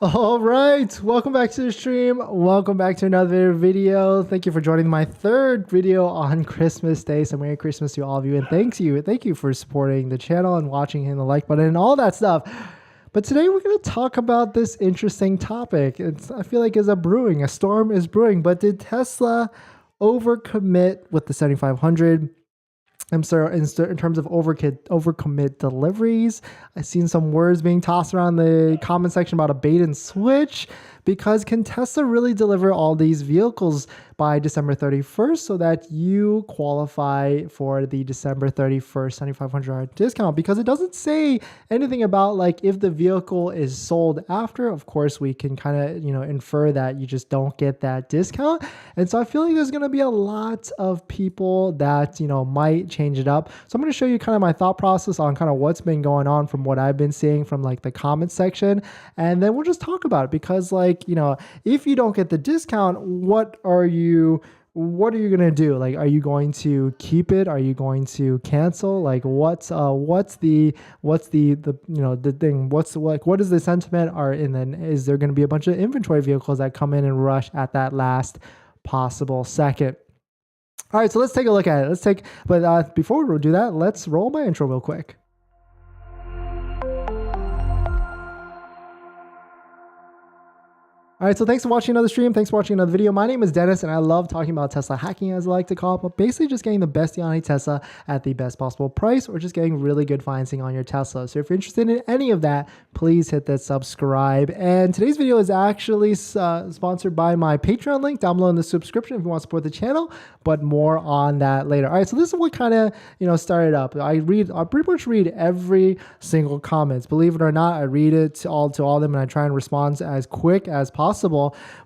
All right, welcome back to the stream. Welcome back to another video. Thank you for joining my third video on Christmas Day. So Merry Christmas to all of you, and thank you for supporting the channel and watching, hitting the like button and all that stuff. But today we're going to talk about this interesting topic. I feel like a storm is brewing. But did Tesla overcommit with the 7500? I'm sorry, in terms of overcommit deliveries, I've seen some words being tossed around the comment section about a bait and switch, because can Tesla really deliver all these vehicles by December 31st so that you qualify for the December 31st $7,500 discount? Because it doesn't say anything about like if the vehicle is sold after. Of course, we can kind of, infer that you just don't get that discount. And so I feel like there's going to be a lot of people that, might change it up. So I'm going to show you kind of my thought process on kind of what's been going on from what I've been seeing from like the comment section. And then we'll just talk about it, because if you don't get the discount, what are you going to do? Like, are you going to keep it? Are you going to cancel? Like, what's the thing? What is the sentiment? And then is there going to be a bunch of inventory vehicles that come in and rush at that last possible second? All right, so let's take a look at it. But before we do that, let's roll my intro real quick. All right, so thanks for watching another stream. Thanks for watching another video. My name is Dennis, and I love talking about Tesla hacking, as I like to call it, but basically just getting the best deal on a Tesla at the best possible price, or just getting really good financing on your Tesla. So if you're interested in any of that, please hit that subscribe. And today's video is actually sponsored by my Patreon link down below in the subscription if you want to support the channel, but more on that later. All right, so this is what kind of, started up. I pretty much read every single comments. Believe it or not, I read it to all of them, and I try and respond as quick as possible.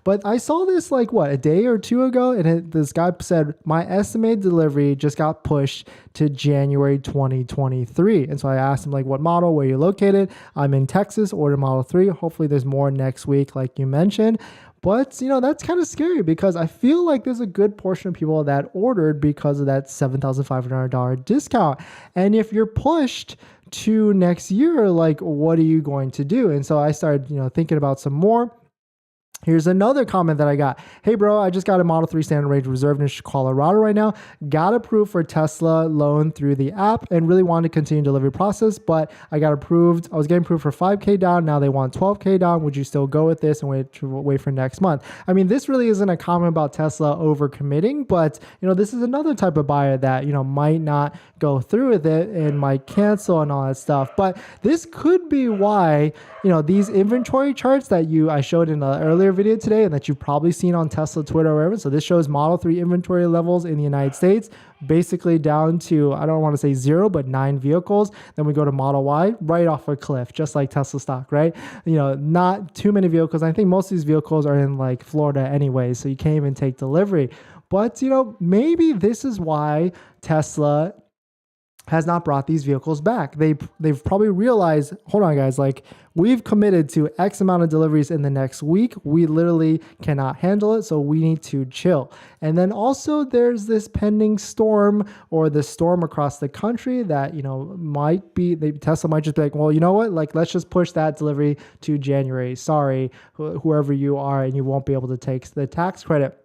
But I saw this like a day or two ago, and this guy said my estimated delivery just got pushed to January 2023. And so I asked him like, what model, where you're located? I'm in Texas, order Model 3. Hopefully there's more next week like you mentioned. But, that's kind of scary, because I feel like there's a good portion of people that ordered because of that $7,500 discount. And if you're pushed to next year, like, what are you going to do? And so I started, thinking about some more. Here's another comment that I got. Hey, bro, I just got a Model 3 standard range reserved in Colorado right now. Got approved for Tesla loan through the app and really wanted to continue delivery process, but I got approved. I was getting approved for $5K down. Now they want $12K down. Would you still go with this and wait for next month? I mean, this really isn't a comment about Tesla overcommitting, but this is another type of buyer that, might not go through with it and might cancel and all that stuff. But this could be why, these inventory charts that I showed in the earlier video today, and that you've probably seen on Tesla Twitter or wherever. So this shows Model 3 inventory levels in the United States, basically down to, I don't want to say 0, but 9 vehicles. Then we go to Model Y, right off a cliff, just like Tesla stock, right? Not too many vehicles. I think most of these vehicles are in like Florida anyway, so you can't even take delivery. But, maybe this is why Tesla has not brought these vehicles back. They've probably realized, hold on guys, like we've committed to X amount of deliveries in the next week. We literally cannot handle it, so we need to chill. And then also there's this pending storm, or the storm across the country that, Tesla might just be like, well, you know what? Like, let's just push that delivery to January. Sorry, whoever you are, and you won't be able to take the tax credit.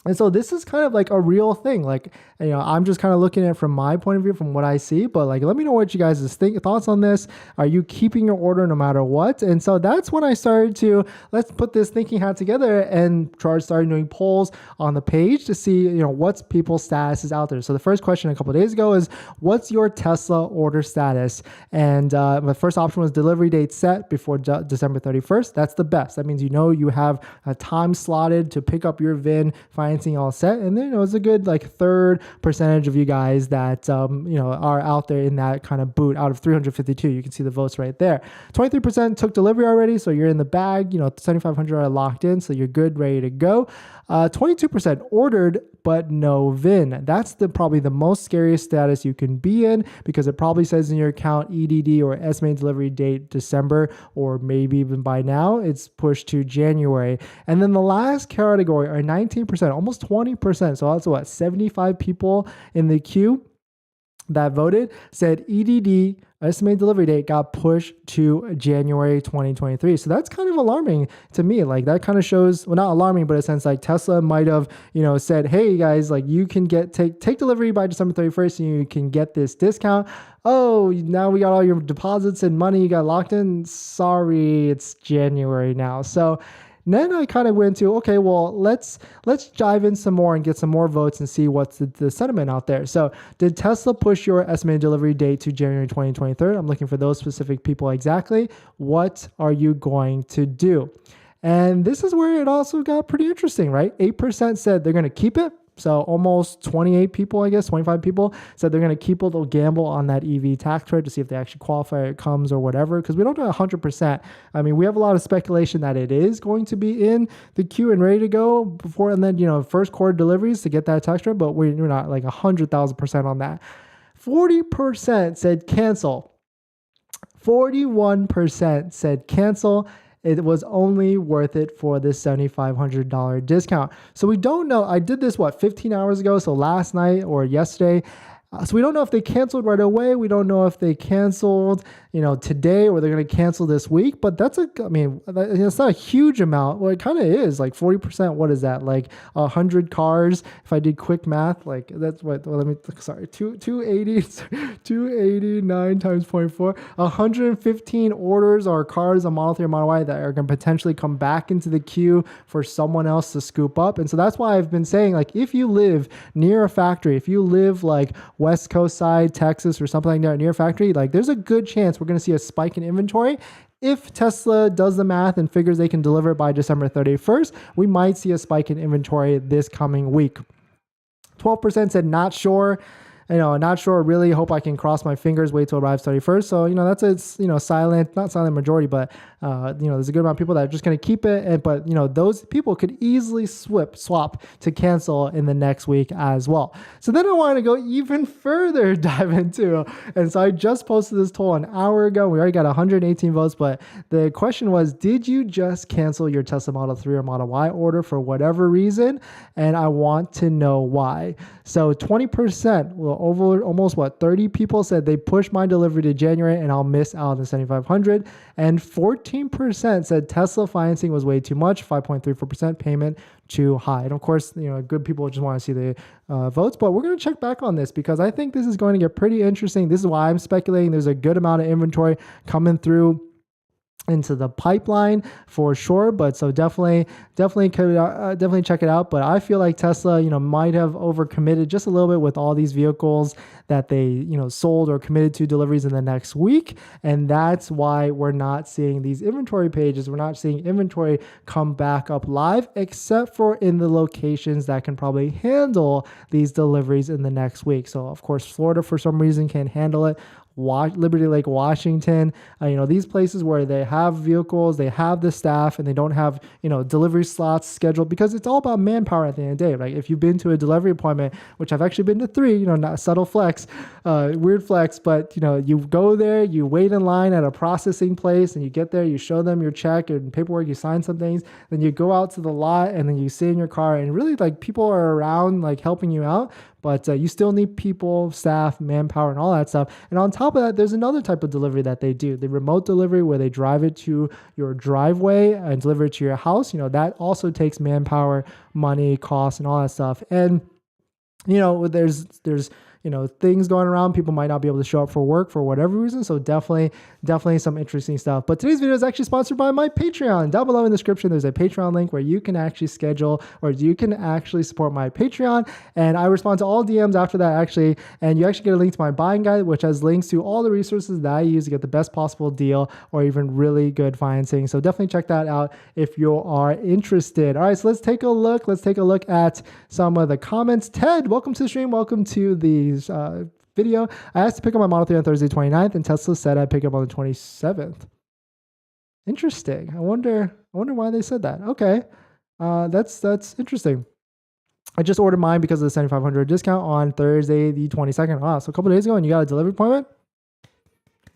And so this is kind of like a real thing. Like, I'm just kind of looking at it from my point of view, from what I see, but like, let me know what you guys' thoughts on this. Are you keeping your order no matter what? And so that's when I started to, let's put this thinking hat together and started doing polls on the page to see, what's people's status is out there. So the first question a couple of days ago is, what's your Tesla order status? And my first option was delivery date set before December 31st. That's the best. That means, you have a time slotted to pick up your VIN, financing all set. And then, it's a good like 3rd percentage of you guys that, are out there in that kind of boot out of 352. You can see the votes right there. 23% took delivery already. So you're in the bag, 7,500 are locked in. So you're good, ready to go. 22% ordered, but no VIN. That's probably the most scariest status you can be in, because it probably says in your account EDD, or estimated delivery date December, or maybe even by now it's pushed to January. And then the last category are 19%, almost 20%. So that's 75 people in the queue. that voted said EDD, estimated delivery date, got pushed to January 2023. So that's kind of alarming to me. Like that kind of shows, well, not alarming, but in a sense like Tesla might have, said, hey guys, like you can take delivery by December 31st and you can get this discount. Oh, now we got all your deposits and money you got locked in. Sorry, it's January now. So then I kind of went to, okay, well, let's dive in some more and get some more votes and see what's the sentiment out there. So did Tesla push your estimated delivery date to January 2023? I'm looking for those specific people exactly. What are you going to do? And this is where it also got pretty interesting, right? 8% said they're going to keep it. So almost 28 people, I guess, 25 people said they're going to keep a little gamble on that EV tax credit to see if they actually qualify, or it comes or whatever, because we don't know 100%. I mean, we have a lot of speculation that it is going to be in the queue and ready to go before, and then, first quarter deliveries to get that tax credit, but we're not like 100,000% on that. 40% said cancel. 41% said cancel. It was only worth it for this $7,500 discount. So we don't know. I did this, 15 hours ago? So last night or yesterday. So we don't know if they canceled right away. We don't know if they canceled, today, or they're going to cancel this week. But that's it's not a huge amount. Well, it kind of is like 40%. What is that? Like 100 cars. If I did quick math, like that's what, 289 times 0.4, 115 orders or cars on Model 3 or Model Y that are going to potentially come back into the queue for someone else to scoop up. And so that's why I've been saying, like, if you live near a factory, if you live like West Coast side, Texas, or something like that near a factory, like there's a good chance we're going to see a spike in inventory. If Tesla does the math and figures they can deliver it by December 31st, we might see a spike in inventory this coming week. 12% said not sure. Not sure, really hope I can cross my fingers, wait till it arrives 31st. So, that's not silent majority, but, there's a good amount of people that are just going to keep it. But those people could easily swap to cancel in the next week as well. So then I wanted to go even further dive into. And so I just posted this poll an hour ago. We already got 118 votes, but the question was, did you just cancel your Tesla Model 3 or Model Y order for whatever reason? And I want to know why. So 20%, over almost 30 people said they pushed my delivery to January and I'll miss out on the 7,500. And 14% said Tesla financing was way too much, 5.34% payment too high. And of course, good people just want to see the votes, but we're going to check back on this because I think this is going to get pretty interesting. This is why I'm speculating there's a good amount of inventory coming through into the pipeline for sure. But so definitely check it out. But I feel like Tesla, might have overcommitted just a little bit with all these vehicles that they, sold or committed to deliveries in the next week. And that's why we're not seeing these inventory pages. We're not seeing inventory come back up live, except for in the locations that can probably handle these deliveries in the next week. So of course, Florida for some reason can't handle it. Liberty Lake, Washington, these places where they have vehicles, they have the staff, and they don't have, delivery slots scheduled, because it's all about manpower at the end of the day. Like if you've been to a delivery appointment, which I've actually been to 3, not subtle flex, weird flex, but you go there, you wait in line at a processing place, and you get there, you show them your check and paperwork, you sign some things, then you go out to the lot, and then you sit in your car, and really like people are around like helping you out. But you still need people, staff, manpower, and all that stuff. And on top of that, there's another type of delivery that they do. The remote delivery where they drive it to your driveway and deliver it to your house. That also takes manpower, money, costs, and all that stuff. And, there's things going around. People might not be able to show up for work for whatever reason. So definitely some interesting stuff. But today's video is actually sponsored by my Patreon. Down below in the description, there's a Patreon link where you can actually schedule, or you can actually support my Patreon. And I respond to all DMs after that actually. And you actually get a link to my buying guide, which has links to all the resources that I use to get the best possible deal or even really good financing. So definitely check that out if you are interested. All right, so let's take a look. Let's take a look at some of the comments. Ted, welcome to the stream. Welcome to the video. I asked to pick up my Model 3 on Thursday 29th, and Tesla said I'd pick up on the 27th. Interesting. I wonder why they said that. Okay. That's interesting. I just ordered mine because of the $7,500 discount on Thursday the 22nd. Wow, so a couple of days ago, and you got a delivery appointment?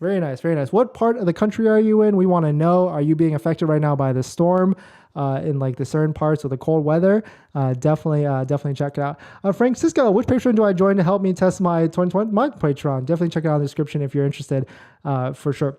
Very nice, very nice. What part of the country are you in? We want to know. Are you being affected right now by the storm in like the certain parts of the cold weather? Definitely check it out. Francisco, which Patreon do I join to help me test my 2020? My Patreon. Definitely check it out in the description if you're interested, for sure.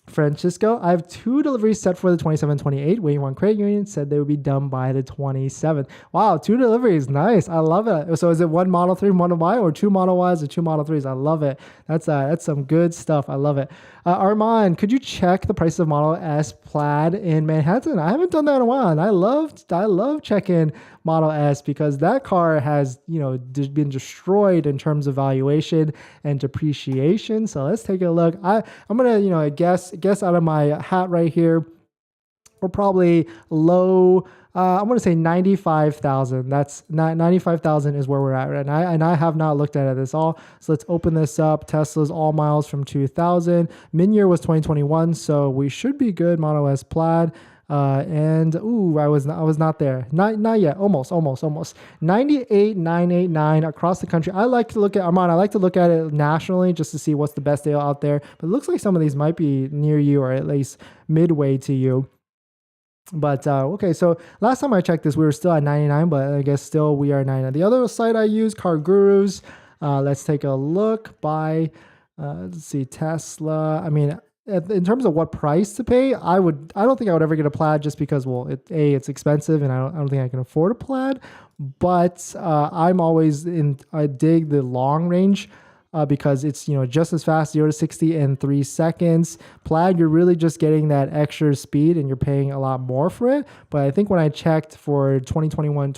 Francisco, I have 2 deliveries set for the 27-28. Waiting on credit union, said they would be done by the 27th. Wow, 2 deliveries. Nice. I love it. So is it 1 Model 3, Model Y, or 2 Model Ys or 2 Model 3s? I love it. That's some good stuff. I love it. Armand, could you check the price of Model S Plaid in Manhattan? I haven't done that in a while, and I love checking Model S because that car has, been destroyed in terms of valuation and depreciation. So let's take a look. I'm gonna, guess out of my hat right here. We're probably low. I'm going to say 95,000. That's 95,000 is where we're at right now. And I have not looked at it this all. So let's open this up. Tesla's all miles from 2000. Min year was 2021. So we should be good. Model S Plaid. I was not there. Not yet. Almost. 98,989 across the country. I like to look at it nationally just to see what's the best deal out there. But it looks like some of these might be near you or at least midway to you. But okay, so last time I checked this, we were still at 99, but I guess still we are 99. The other site I use, Car Gurus. Let's take a look by, let's see, Tesla. I mean, in terms of what price to pay, I don't think I would ever get a Plaid just because, well, it's expensive and I don't think I can afford a Plaid. But I dig the long range. Because it's, just as fast, 0 to 60 in 3 seconds. Plaid, you're really just getting that extra speed and you're paying a lot more for it. But I think when I checked for 2021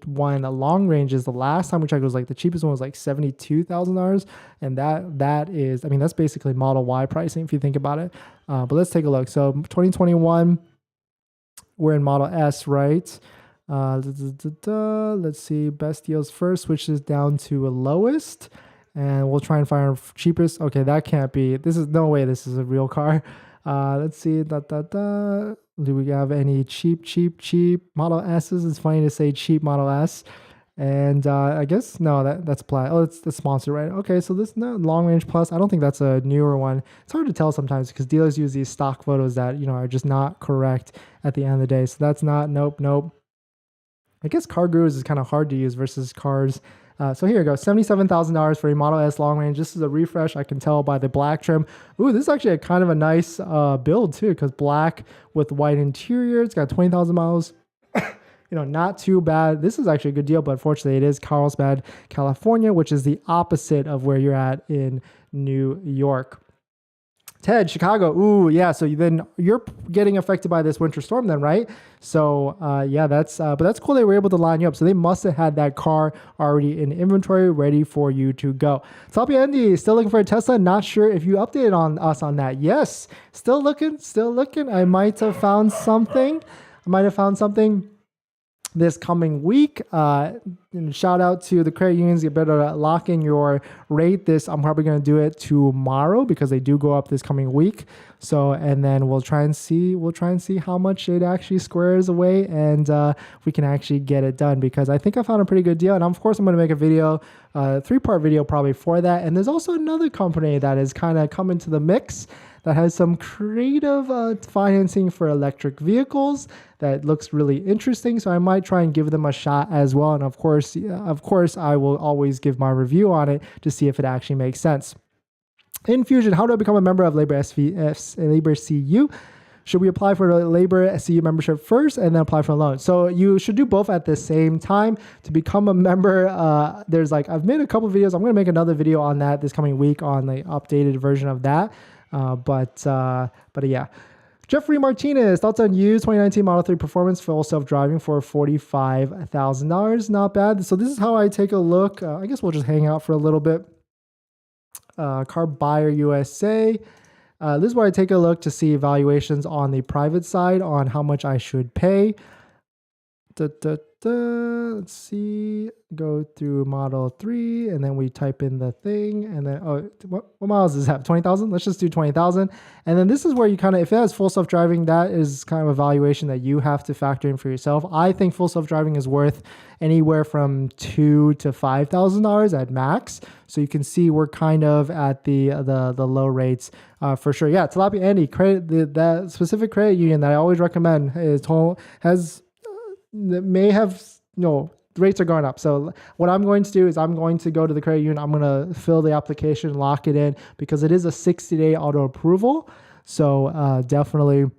long ranges, the last time we checked, it was like the cheapest one was like $72,000. And that is, that's basically Model Y pricing if you think about it. But let's take a look. So 2021, we're in Model S, right? Let's see, best deals first, switches down to a lowest. And we'll try and find our cheapest. Okay, that can't be. This is no way this is a real car. Let's see. Do we have any cheap Model S's? It's funny to say cheap Model S. And I guess, no, that's Plaid. Oh, it's the sponsor, right? Okay, so this Long Range Plus, I don't think that's a newer one. It's hard to tell sometimes because dealers use these stock photos that, are just not correct at the end of the day. So that's not, nope. I guess Car Gurus is kind of hard to use versus Cars. So here we go, $77,000 for a Model S long range. This is a refresh. I can tell by the black trim. Ooh, this is actually a kind of a nice build too, because black with white interior. It's got 20,000 miles. Not too bad. This is actually a good deal, but unfortunately it is Carlsbad, California, which is the opposite of where you're at in New York. Ted, Chicago. Ooh, yeah. So then you're getting affected by this winter storm then, right? So yeah, but that's cool. They were able to line you up. So they must have had that car already in inventory ready for you to go. Toppy Andy, still looking for a Tesla. Not sure if you updated on us on that. Yes, still looking. I might have found something. This coming week. Shout out to the credit unions. You better lock in your rate. I'm probably going to do it tomorrow because they do go up this coming week. So, and then we'll try and see how much it actually squares away and we can actually get it done because I think I found a pretty good deal. And of course I'm going to make a video, 3-part video probably for that. And there's also another company that is kind of come into the mix that has some creative financing for electric vehicles that looks really interesting. So I might try and give them a shot as well. And of course, I will always give my review on it to see if it actually makes sense. Infusion, how do I become a member of Labor CU? Should we apply for a Labor CU membership first and then apply for a loan? So you should do both at the same time. To become a member, I've made a couple videos. I'm going to make another video on that this coming week on the updated version of that. But yeah. Jeffrey Martinez, thoughts on used 2019 Model 3 Performance full self-driving for $45,000. Not bad. So this is how I take a look. I guess we'll just hang out for a little bit. Car Buyer USA. This is where I take a look to see evaluations on the private side on how much I should pay. Let's see, go through Model 3, and then we type in the thing, and then, oh, what miles does it have? 20,000? Let's just do 20,000. And then this is where you kind of, if it has full self-driving, that is kind of a valuation that you have to factor in for yourself. I think full self-driving is worth anywhere from $2,000 to $5,000 at max. So you can see we're kind of at the low rates for sure. Yeah, Tilapia Andy, that specific credit union that I always recommend rates are going up. So what I'm going to do is I'm going to go to the credit union. I'm going to fill the application, lock it in, because it is a 60-day auto approval. So definitely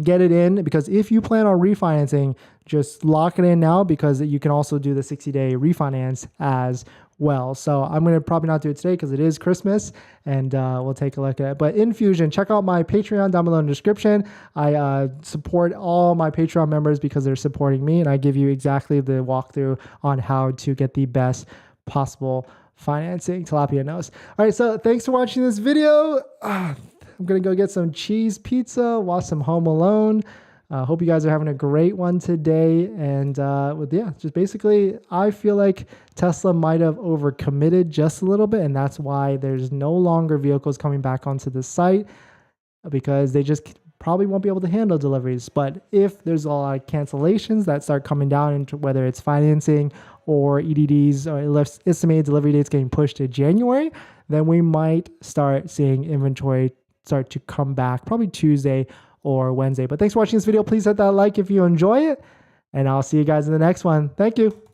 get it in, because if you plan on refinancing, just lock it in now, because you can also do the 60-day refinance as well. So I'm going to probably not do it today because it is Christmas, and we'll take a look at it. But in Fusion, check out my Patreon down below in the description. I support all my Patreon members because they're supporting me, and I give you exactly the walkthrough on how to get the best possible financing. Tilapia knows. All right, so thanks for watching this video. I'm going to go get some cheese pizza, watch some Home Alone. Hope you guys are having a great one today. And just basically, I feel like Tesla might have overcommitted just a little bit, and that's why there's no longer vehicles coming back onto the site, because they just probably won't be able to handle deliveries. But if there's a lot of cancellations that start coming down, into whether it's financing or EDDs or estimated delivery dates getting pushed to January, then we might start seeing inventory start to come back, probably Tuesday or Wednesday. But thanks for watching this video. Please hit that like if you enjoy it, and I'll see you guys in the next one. Thank you.